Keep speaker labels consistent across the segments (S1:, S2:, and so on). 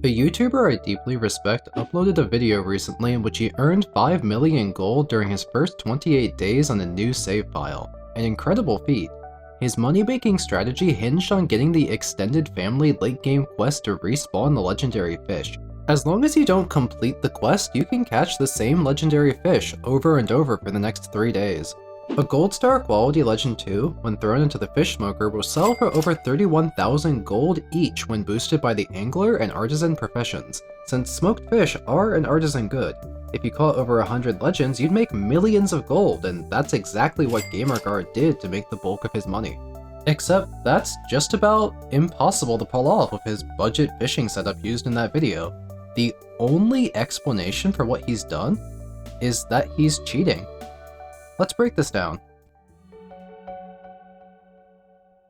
S1: A YouTuber I deeply respect uploaded a video recently in which he earned 5 million gold during his first 28 days on a new save file. An incredible feat. His money-making strategy hinged on getting the extended family late-game quest to respawn the legendary fish. As long as you don't complete the quest, you can catch the same legendary fish over and over for the next 3 days. A gold star quality legend 2, when thrown into the fish smoker, will sell for over 31,000 gold each when boosted by the angler and artisan professions, since smoked fish are an artisan good. If you caught over 100 legends, you'd make millions of gold, and that's exactly what GamerGar did to make the bulk of his money. Except that's just about impossible to pull off with his budget fishing setup used in that video. The only explanation for what he's done is that he's cheating. Let's break this down.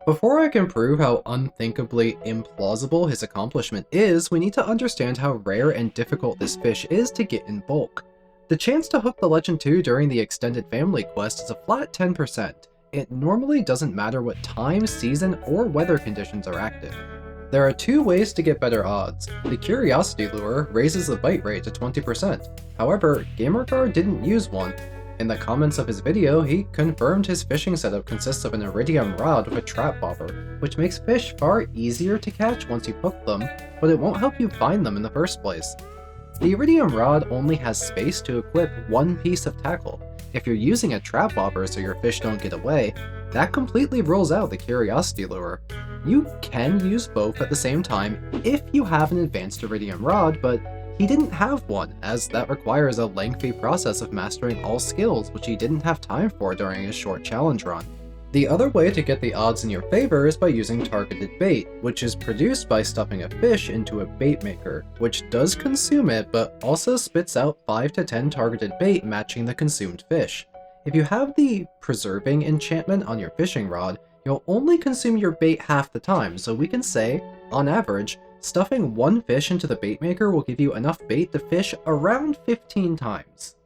S1: Before I can prove how unthinkably implausible his accomplishment is, we need to understand how rare and difficult this fish is to get in bulk. The chance to hook the Legend 2 during the extended family quest is a flat 10%. It normally doesn't matter what time, season, or weather conditions are active. There are 2 ways to get better odds. The Curiosity Lure raises the bite rate to 20%. However, GamerGar didn't use one. In the comments of his video, he confirmed his fishing setup consists of an iridium rod with a trap bobber, which makes fish far easier to catch once you hook them, but it won't help you find them in the first place. The iridium rod only has space to equip 1 piece of tackle. If you're using a trap bobber so your fish don't get away, that completely rules out the Curiosity Lure. You can use both at the same time if you have an advanced iridium rod, but he didn't have one, as that requires a lengthy process of mastering all skills which he didn't have time for during his short challenge run. The other way to get the odds in your favor is by using targeted bait, which is produced by stuffing a fish into a bait maker, which does consume it but also spits out 5 to 10 targeted bait matching the consumed fish. If you have the preserving enchantment on your fishing rod, you'll only consume your bait half the time, so we can say, on average, stuffing 1 fish into the bait maker will give you enough bait to fish around 15 times.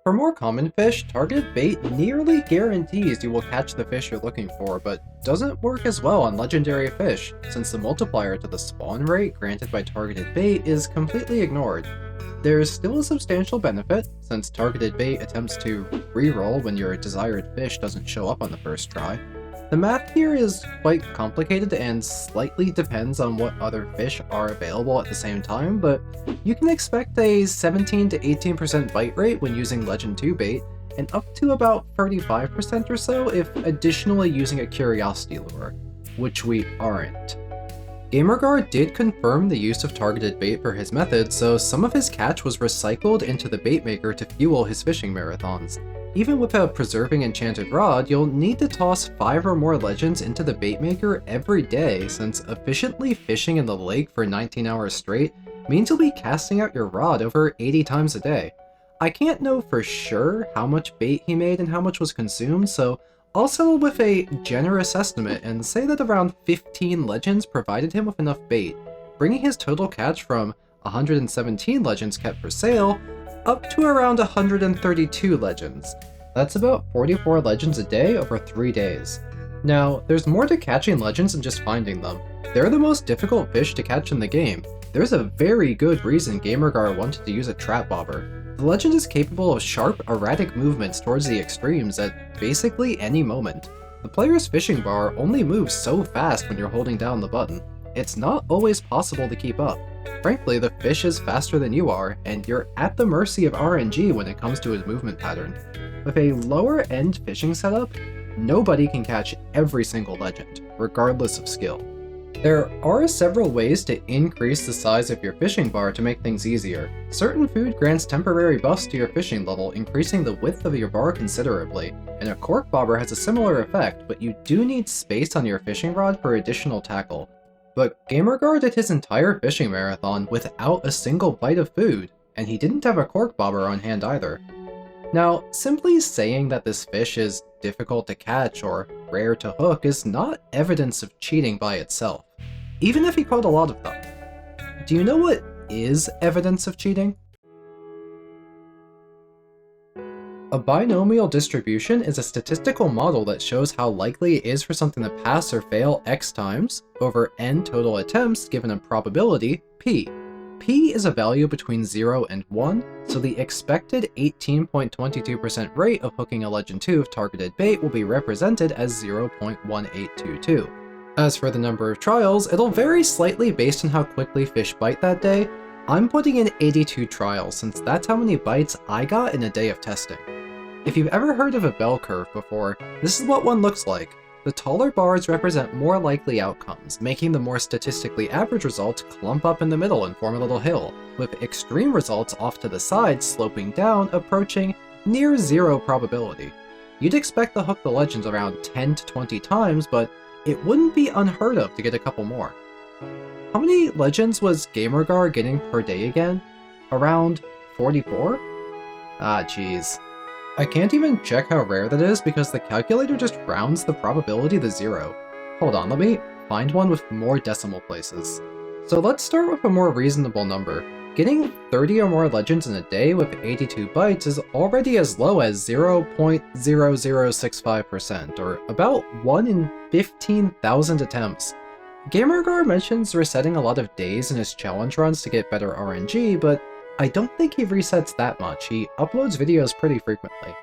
S1: For more common fish, targeted bait nearly guarantees you will catch the fish you're looking for, but doesn't work as well on legendary fish, since the multiplier to the spawn rate granted by targeted bait is completely ignored. There is still a substantial benefit, since targeted bait attempts to reroll when your desired fish doesn't show up on the first try. The math here is quite complicated and slightly depends on what other fish are available at the same time, but you can expect a 17 to 18% bite rate when using Legend 2 bait, and up to about 35% or so if additionally using a Curiosity Lure, which we aren't. GamerGar did confirm the use of targeted bait for his method, so some of his catch was recycled into the bait maker to fuel his fishing marathons. Even with a preserving enchanted rod, you'll need to toss 5 or more legends into the bait maker every day, since efficiently fishing in the lake for 19 hours straight means you'll be casting out your rod over 80 times a day. I can't know for sure how much bait he made and how much was consumed, so I'll settle with a generous estimate and say that around 15 legends provided him with enough bait, bringing his total catch from 117 legends kept for sale up to around 132 legends. That's about 44 legends a day over 3 days. Now, there's more to catching legends than just finding them. They're the most difficult fish to catch in the game. There's a very good reason GamerGar wanted to use a trap bobber. The legend is capable of sharp, erratic movements towards the extremes at basically any moment. The player's fishing bar only moves so fast when you're holding down the button. It's not always possible to keep up. Frankly, the fish is faster than you are, and you're at the mercy of RNG when it comes to his movement pattern. With a lower-end fishing setup, nobody can catch every single legend, regardless of skill. There are several ways to increase the size of your fishing bar to make things easier. Certain food grants temporary buffs to your fishing level, increasing the width of your bar considerably, and a cork bobber has a similar effect, but you do need space on your fishing rod for additional tackle. But GamerGar did his entire fishing marathon without a single bite of food, and he didn't have a cork bobber on hand either. Now, simply saying that this fish is difficult to catch or rare to hook is not evidence of cheating by itself, even if he caught a lot of them. Do you know what is evidence of cheating? A binomial distribution is a statistical model that shows how likely it is for something to pass or fail x times over n total attempts given a probability p. P is a value between 0 and 1, so the expected 18.22% rate of hooking a Legend 2 of targeted bait will be represented as 0.1822. As for the number of trials, it'll vary slightly based on how quickly fish bite that day. I'm putting in 82 trials since that's how many bites I got in a day of testing. If you've ever heard of a bell curve before, this is what one looks like. The taller bars represent more likely outcomes, making the more statistically average results clump up in the middle and form a little hill, with extreme results off to the side sloping down, approaching near zero probability. You'd expect to hook the legends around 10 to 20 times, but it wouldn't be unheard of to get a couple more. How many legends was GamerGar getting per day again? Around 44? Ah, jeez. I can't even check how rare that is because the calculator just rounds the probability to 0. Hold on, let me find one with more decimal places. So let's start with a more reasonable number. Getting 30 or more legends in a day with 82 bites is already as low as 0.0065%, or about 1 in 15,000 attempts. GamerGar mentions resetting a lot of days in his challenge runs to get better RNG, but I don't think he resets that much. He uploads videos pretty frequently.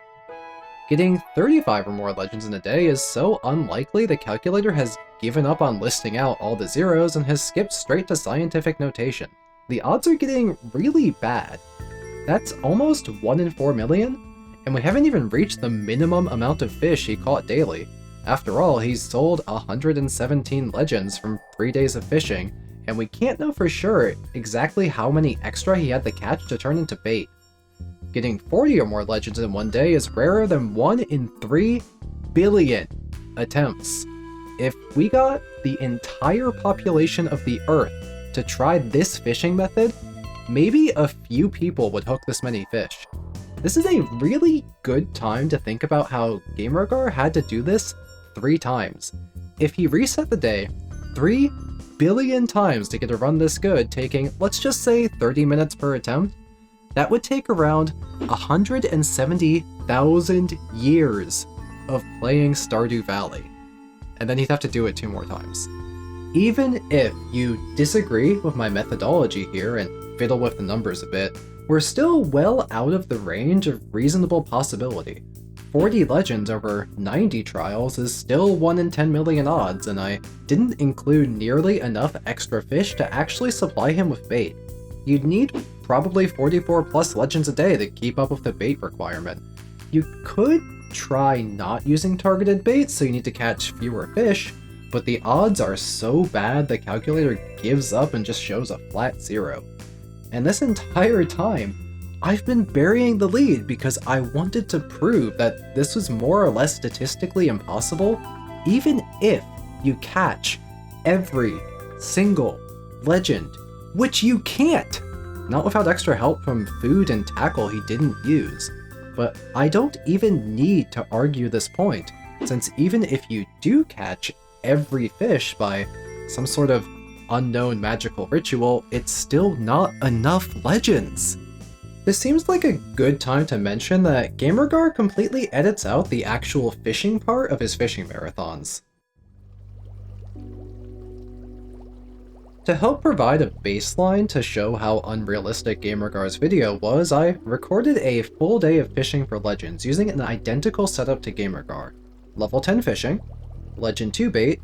S1: Getting 35 or more legends in a day is so unlikely the calculator has given up on listing out all the zeros and has skipped straight to scientific notation. The odds are getting really bad. That's almost 1 in 4 million, and we haven't even reached the minimum amount of fish he caught daily. After all, he's sold 117 legends from 3 days of fishing, and we can't know for sure exactly how many extra he had to catch to turn into bait. Getting 40 or more legends in one day is rarer than 1 in 3 billion attempts. If we got the entire population of the Earth to try this fishing method, maybe a few people would hook this many fish. This is a really good time to think about how GamerGar had to do this 3 times. If he reset the day 3 billion times to get a run this good, taking, let's just say, 30 minutes per attempt, that would take around 170,000 years of playing Stardew Valley. And then he'd have to do it 2 more times. Even if you disagree with my methodology here and fiddle with the numbers a bit, we're still well out of the range of reasonable possibility. 40 legends over 90 trials is still 1 in 10 million odds, and I didn't include nearly enough extra fish to actually supply him with bait. You'd need probably 44 plus legends a day to keep up with the bait requirement. You could try not using targeted bait, so you need to catch fewer fish, but the odds are so bad the calculator gives up and just shows a flat 0. And this entire time, I've been burying the lead because I wanted to prove that this was more or less statistically impossible, even if you catch every single legend, which you can't! Not without extra help from food and tackle he didn't use. But I don't even need to argue this point, since even if you do catch every fish by some sort of unknown magical ritual, it's still not enough legends. This seems like a good time to mention that GamerGar completely edits out the actual fishing part of his fishing marathons. To help provide a baseline to show how unrealistic GamerGar's video was, I recorded a full day of fishing for legends using an identical setup to GamerGar. Level 10 fishing, Legend 2 bait,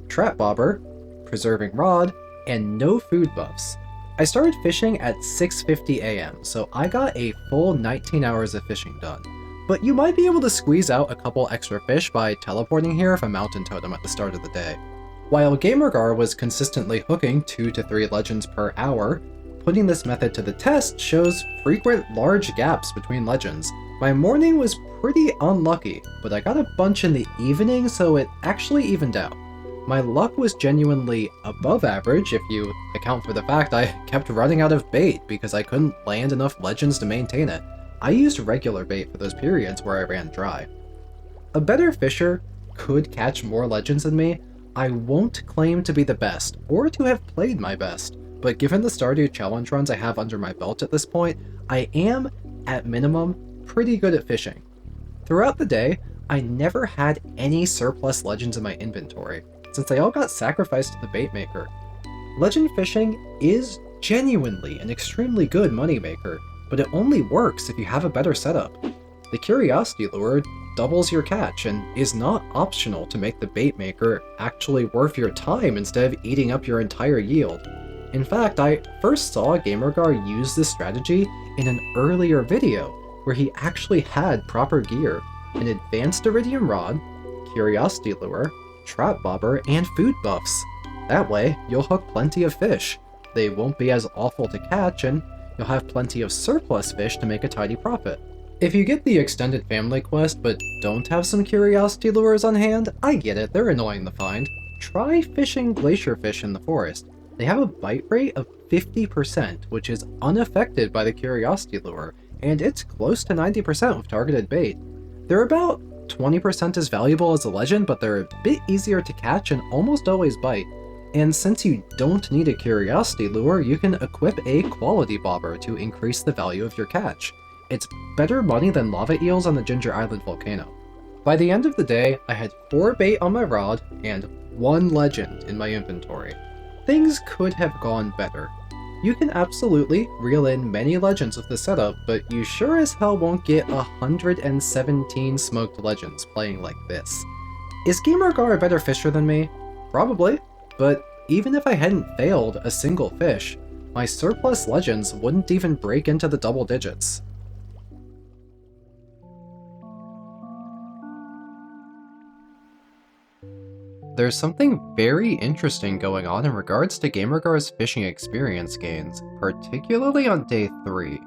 S1: trap bobber, preserving rod, and no food buffs. I started fishing at 6:50 AM, so I got a full 19 hours of fishing done. But you might be able to squeeze out a couple extra fish by teleporting here with a mountain totem at the start of the day. While GamerGar was consistently hooking 2 to 3 legends per hour, putting this method to the test shows frequent large gaps between legends. My morning was pretty unlucky, but I got a bunch in the evening, so it actually evened out. My luck was genuinely above average if you account for the fact I kept running out of bait because I couldn't land enough legends to maintain it. I used regular bait for those periods where I ran dry. A better fisher could catch more legends than me. I won't claim to be the best, or to have played my best, but given the Stardew challenge runs I have under my belt at this point, I am, at minimum, pretty good at fishing. Throughout the day, I never had any surplus legends in my inventory, since they all got sacrificed to the bait maker. Legend fishing is genuinely an extremely good moneymaker, but it only works if you have a better setup. The Curiosity Lure doubles your catch and is not optional to make the bait maker actually worth your time instead of eating up your entire yield. In fact, I first saw GamerGar use this strategy in an earlier video where he actually had proper gear, an advanced iridium rod, Curiosity Lure, trap bobber, and food buffs. That way, you'll hook plenty of fish. They won't be as awful to catch, and you'll have plenty of surplus fish to make a tidy profit. If you get the extended family quest but don't have some Curiosity Lures on hand, I get it, they're annoying to find. Try fishing glacier fish in the forest. They have a bite rate of 50%, which is unaffected by the Curiosity Lure, and it's close to 90% with targeted bait. They're about 20% as valuable as a legend, but they're a bit easier to catch and almost always bite. And since you don't need a Curiosity Lure, you can equip a quality bobber to increase the value of your catch. It's better money than lava eels on the Ginger Island volcano. By the end of the day, I had 4 bait on my rod and 1 legend in my inventory. Things could have gone better. You can absolutely reel in many legends with this setup, but you sure as hell won't get 117 smoked legends playing like this. Is GamerGar a better fisher than me? Probably, but even if I hadn't failed a single fish, my surplus legends wouldn't even break into the double digits. There's something very interesting going on in regards to GamerGar's fishing experience gains, particularly on day 3.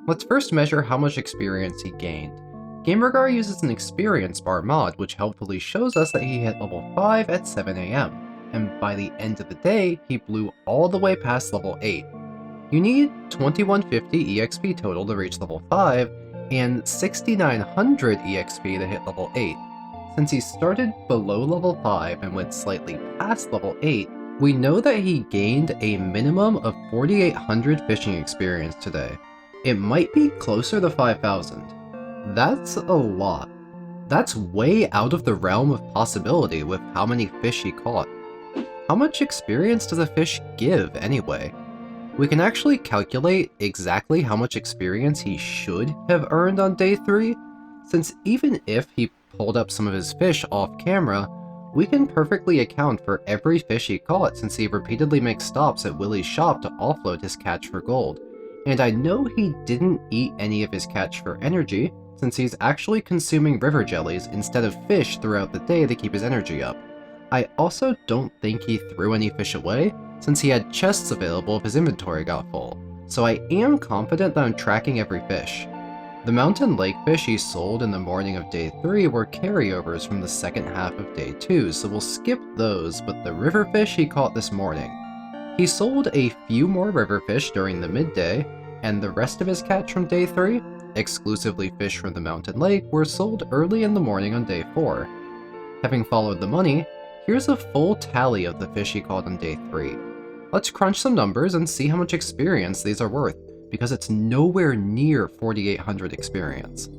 S1: Let's first measure how much experience he gained. GamerGar uses an experience bar mod which helpfully shows us that he hit level 5 at 7 AM, and by the end of the day, he blew all the way past level 8. You need 2150 EXP total to reach level 5, and 6900 EXP to hit level 8. Since he started below level 5 and went slightly past level 8, we know that he gained a minimum of 4800 fishing experience today. It might be closer to 5000. That's a lot. That's way out of the realm of possibility with how many fish he caught. How much experience does a fish give anyway? We can actually calculate exactly how much experience he should have earned on day 3, since even if he pulled up some of his fish off camera, we can perfectly account for every fish he caught since he repeatedly makes stops at Willie's shop to offload his catch for gold. And I know he didn't eat any of his catch for energy, since he's actually consuming river jellies instead of fish throughout the day to keep his energy up. I also don't think he threw any fish away, since he had chests available if his inventory got full, so I am confident that I'm tracking every fish. The mountain lake fish he sold in the morning of day 3 were carryovers from the second half of day 2, so we'll skip those, but the river fish he caught this morning. He sold a few more river fish during the midday, and the rest of his catch from day 3, exclusively fish from the mountain lake, were sold early in the morning on day 4. Having followed the money, here's a full tally of the fish he caught on day 3. Let's crunch some numbers and see how much experience these are worth, because it's nowhere near 4800 experience.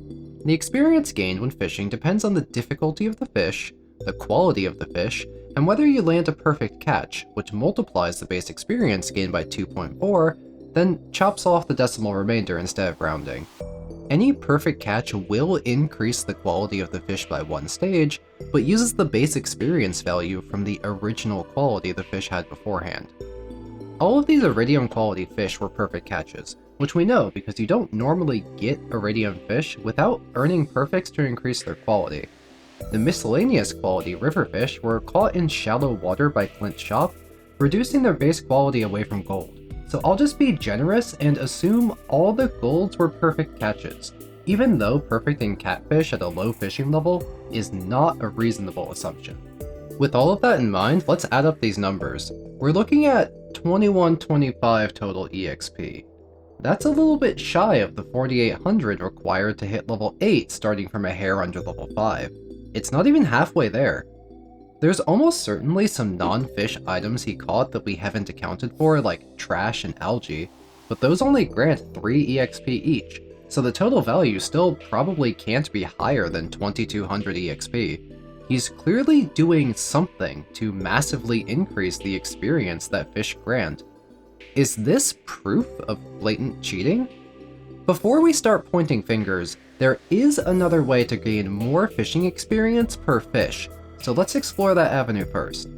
S1: The experience gained when fishing depends on the difficulty of the fish, the quality of the fish, and whether you land a perfect catch, which multiplies the base experience gained by 2.4, then chops off the decimal remainder instead of rounding. Any perfect catch will increase the quality of the fish by 1 stage, but uses the base experience value from the original quality the fish had beforehand. All of these iridium quality fish were perfect catches, which we know because you don't normally get iridium fish without earning perfects to increase their quality. The miscellaneous quality river fish were caught in shallow water by Flint's shop, reducing their base quality away from gold. So I'll just be generous and assume all the golds were perfect catches, even though perfecting catfish at a low fishing level is not a reasonable assumption. With all of that in mind, let's add up these numbers. We're looking at 2125 total EXP. That's a little bit shy of the 4800 required to hit level 8 starting from a hair under level 5. It's not even halfway there. There's almost certainly some non-fish items he caught that we haven't accounted for, like trash and algae, but those only grant 3 EXP each, so the total value still probably can't be higher than 2200 EXP. He's clearly doing something to massively increase the experience that fish grant. Is this proof of blatant cheating? Before we start pointing fingers, there is another way to gain more fishing experience per fish, so let's explore that avenue first.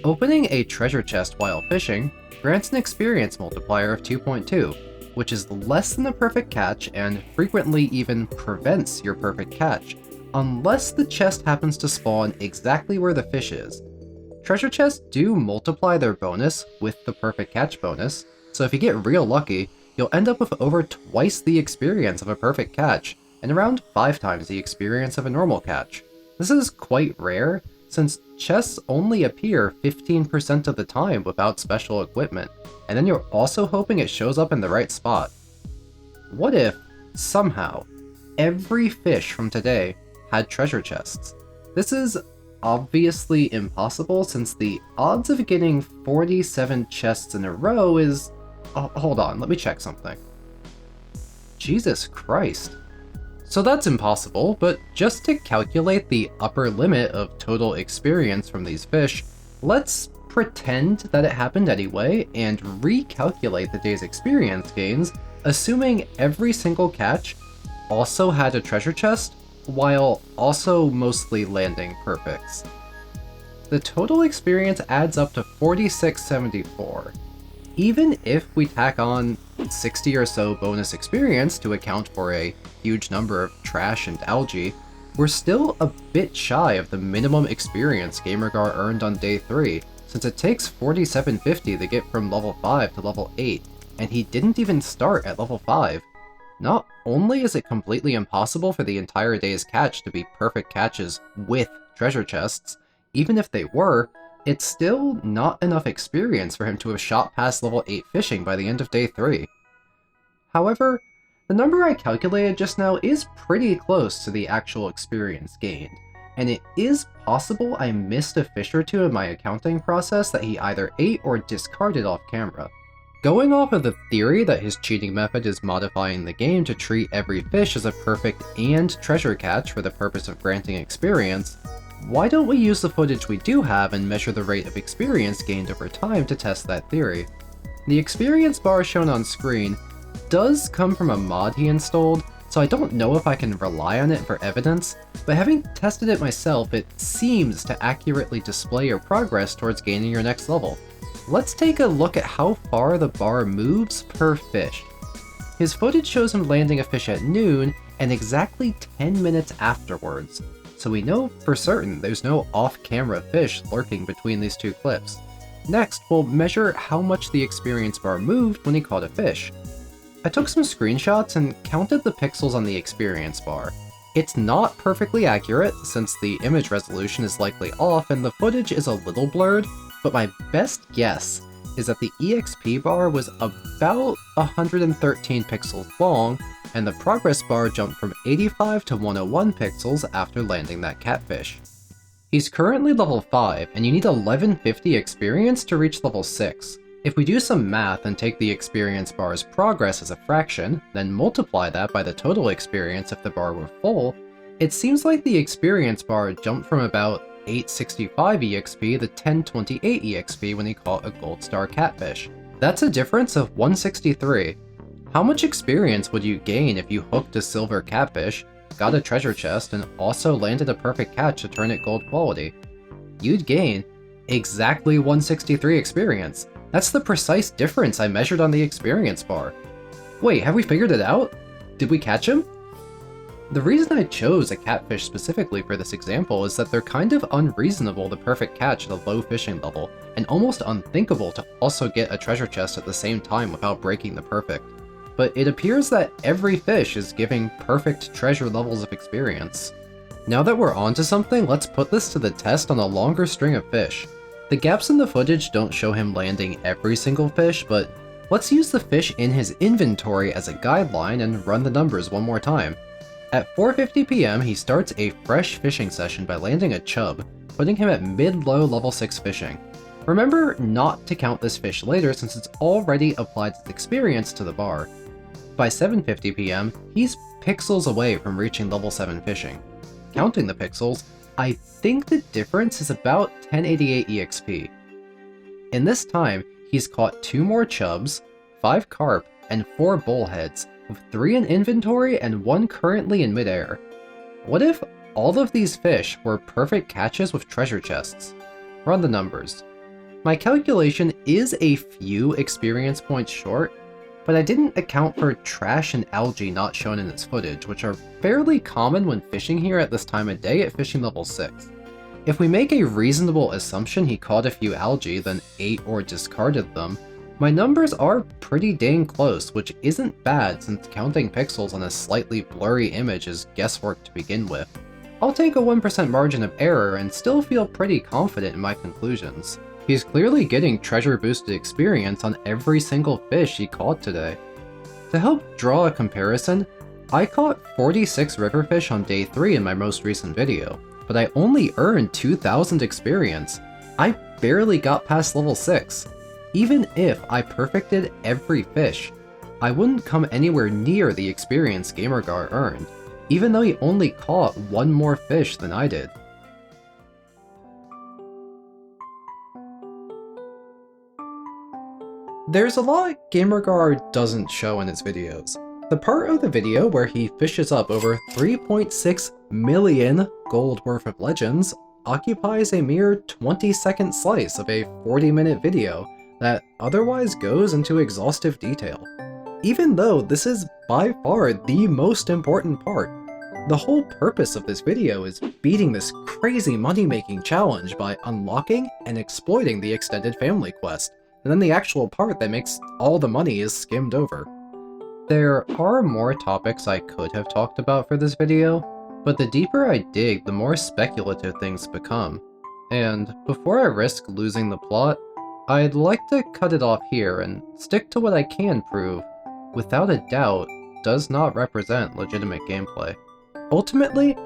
S1: Opening a treasure chest while fishing grants an experience multiplier of 2.2, which is less than a perfect catch and frequently even prevents your perfect catch, unless the chest happens to spawn exactly where the fish is. Treasure chests do multiply their bonus with the perfect catch bonus, so if you get real lucky, you'll end up with over twice the experience of a perfect catch, and around 5 times the experience of a normal catch. This is quite rare, since chests only appear 15% of the time without special equipment, and then you're also hoping it shows up in the right spot. What if, somehow, every fish from today had treasure chests? This is obviously impossible since the odds of getting 47 chests in a row is... Oh, hold on, let me check something. Jesus Christ. So that's impossible, but just to calculate the upper limit of total experience from these fish, let's pretend that it happened anyway and recalculate the day's experience gains, assuming every single catch also had a treasure chest, while also mostly landing perfects. The total experience adds up to 4674. Even if we tack on 60 or so bonus experience to account for a huge number of trash and algae, we're still a bit shy of the minimum experience GamerGar earned on day 3, since it takes 4750 to get from level 5 to level 8, and he didn't even start at level 5. Not only is it completely impossible for the entire day's catch to be perfect catches with treasure chests, even if they were, it's still not enough experience for him to have shot past level 8 fishing by the end of day 3. However, the number I calculated just now is pretty close to the actual experience gained, and it is possible I missed a fish or two in my accounting process that he either ate or discarded off camera. Going off of the theory that his cheating method is modifying the game to treat every fish as a perfect and treasure catch for the purpose of granting experience, why don't we use the footage we do have and measure the rate of experience gained over time to test that theory? The experience bar shown on screen does come from a mod he installed, so I don't know if I can rely on it for evidence, but having tested it myself, it seems to accurately display your progress towards gaining your next level. Let's take a look at how far the bar moves per fish. His footage shows him landing a fish at noon and exactly 10 minutes afterwards, so we know for certain there's no off-camera fish lurking between these two clips. Next, we'll measure how much the experience bar moved when he caught a fish. I took some screenshots and counted the pixels on the experience bar. It's not perfectly accurate, since the image resolution is likely off and the footage is a little blurred, but my best guess is that the EXP bar was about 113 pixels long, and the progress bar jumped from 85 to 101 pixels after landing that catfish. He's currently level 5, and you need 1150 experience to reach level 6. If we do some math and take the experience bar's progress as a fraction, then multiply that by the total experience if the bar were full, it seems like the experience bar jumped from about 865 EXP to 1028 EXP when he caught a gold star catfish. That's a difference of 163. How much experience would you gain if you hooked a silver catfish, got a treasure chest, and also landed a perfect catch to turn it gold quality? You'd gain exactly 163 experience. That's the precise difference I measured on the experience bar. Wait, have we figured it out? Did we catch him? The reason I chose a catfish specifically for this example is that they're kind of unreasonable to perfect catch at a low fishing level, and almost unthinkable to also get a treasure chest at the same time without breaking the perfect. But it appears that every fish is giving perfect treasure levels of experience. Now that we're onto something, let's put this to the test on a longer string of fish. The gaps in the footage don't show him landing every single fish, but let's use the fish in his inventory as a guideline and run the numbers one more time. At 4:50 PM, he starts a fresh fishing session by landing a chub, putting him at mid-low level 6 fishing. Remember not to count this fish later since it's already applied its experience to the bar. By 7:50 PM, he's pixels away from reaching level 7 fishing. Counting the pixels, I think the difference is about 1088 EXP. In this time, He's caught 2 more chubs, 5 carp, and 4 bullheads, with 3 in inventory and 1 currently in midair. What if all of these fish were perfect catches with treasure chests? Run the numbers. My calculation is a few experience points short, but I didn't account for trash and algae not shown in its footage, which are fairly common when fishing here at this time of day at fishing level 6. If we make a reasonable assumption he caught a few algae, then ate or discarded them, my numbers are pretty dang close, which isn't bad since counting pixels on a slightly blurry image is guesswork to begin with. I'll take a 1% margin of error and still feel pretty confident in my conclusions. He's clearly getting treasure-boosted experience on every single fish he caught today. To help draw a comparison, I caught 46 riverfish on day 3 in my most recent video, but I only earned 2,000 experience. I barely got past level 6. Even if I perfected every fish, I wouldn't come anywhere near the experience GamerGar earned, even though he only caught 1 more fish than I did. There's a lot GamerGar doesn't show in his videos. The part of the video where he fishes up over 3.6 million gold worth of legends occupies a mere 20-second slice of a 40-minute video that otherwise goes into exhaustive detail. Even though this is by far the most important part. The whole purpose of this video is beating this crazy money-making challenge by unlocking and exploiting the extended family quest, and then the actual part that makes all the money is skimmed over. There are more topics I could have talked about for this video, but the deeper I dig, the more speculative things become. And before I risk losing the plot, I'd like to cut it off here and stick to what I can prove, without a doubt, does not represent legitimate gameplay. Ultimately,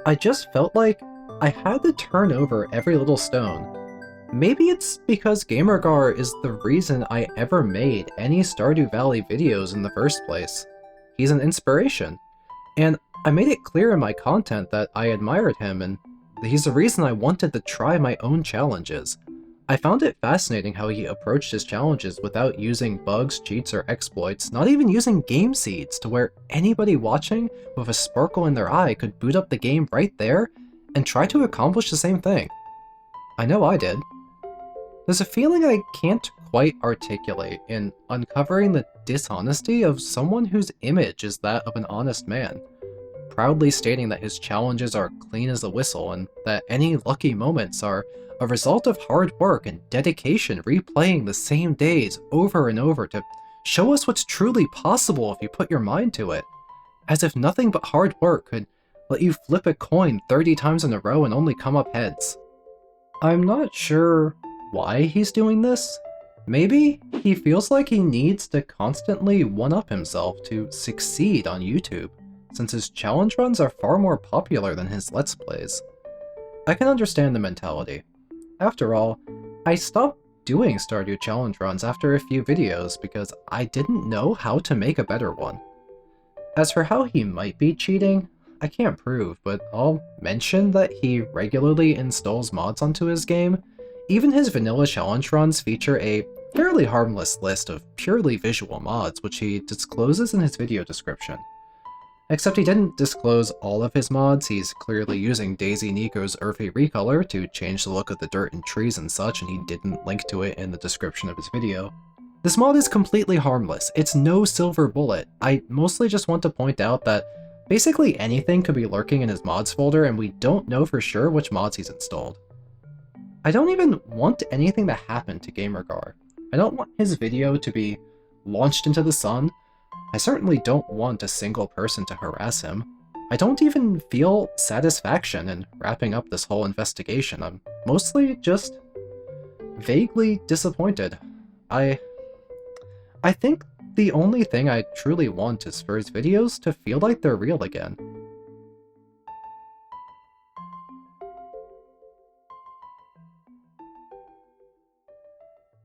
S1: I just felt like I had to turn over every little stone. Maybe it's because GamerGar is the reason I ever made any Stardew Valley videos in the first place. He's an inspiration, and I made it clear in my content that I admired him, and he's the reason I wanted to try my own challenges. I found it fascinating how he approached his challenges without using bugs, cheats, or exploits, not even using game seeds, to where anybody watching with a sparkle in their eye could boot up the game right there and try to accomplish the same thing. I know I did. There's a feeling I can't quite articulate in uncovering the dishonesty of someone whose image is that of an honest man, proudly stating that his challenges are clean as a whistle and that any lucky moments are a result of hard work and dedication, replaying the same days over and over to show us what's truly possible if you put your mind to it, as if nothing but hard work could let you flip a coin 30 times in a row and only come up heads. I'm not sure why he's doing this. Maybe he feels like he needs to constantly one-up himself to succeed on YouTube, since his challenge runs are far more popular than his Let's Plays. I can understand the mentality. After all, I stopped doing Stardew challenge runs after a few videos because I didn't know how to make a better one. As for how he might be cheating, I can't prove, but I'll mention that he regularly installs mods onto his game. Even his vanilla challenge runs feature a fairly harmless list of purely visual mods, which he discloses in his video description. Except he didn't disclose all of his mods. He's clearly using Daisy Nico's Earthy Recolor to change the look of the dirt and trees and such, and he didn't link to it in the description of his video. This mod is completely harmless. It's no silver bullet. I mostly just want to point out that basically anything could be lurking in his mods folder, and we don't know for sure which mods he's installed. I don't even want anything to happen to GamerGar. I don't want his video to be launched into the sun. I certainly don't want a single person to harass him. I don't even feel satisfaction in wrapping up this whole investigation. I'm mostly just vaguely disappointed. I think the only thing I truly want is for his videos to feel like they're real again.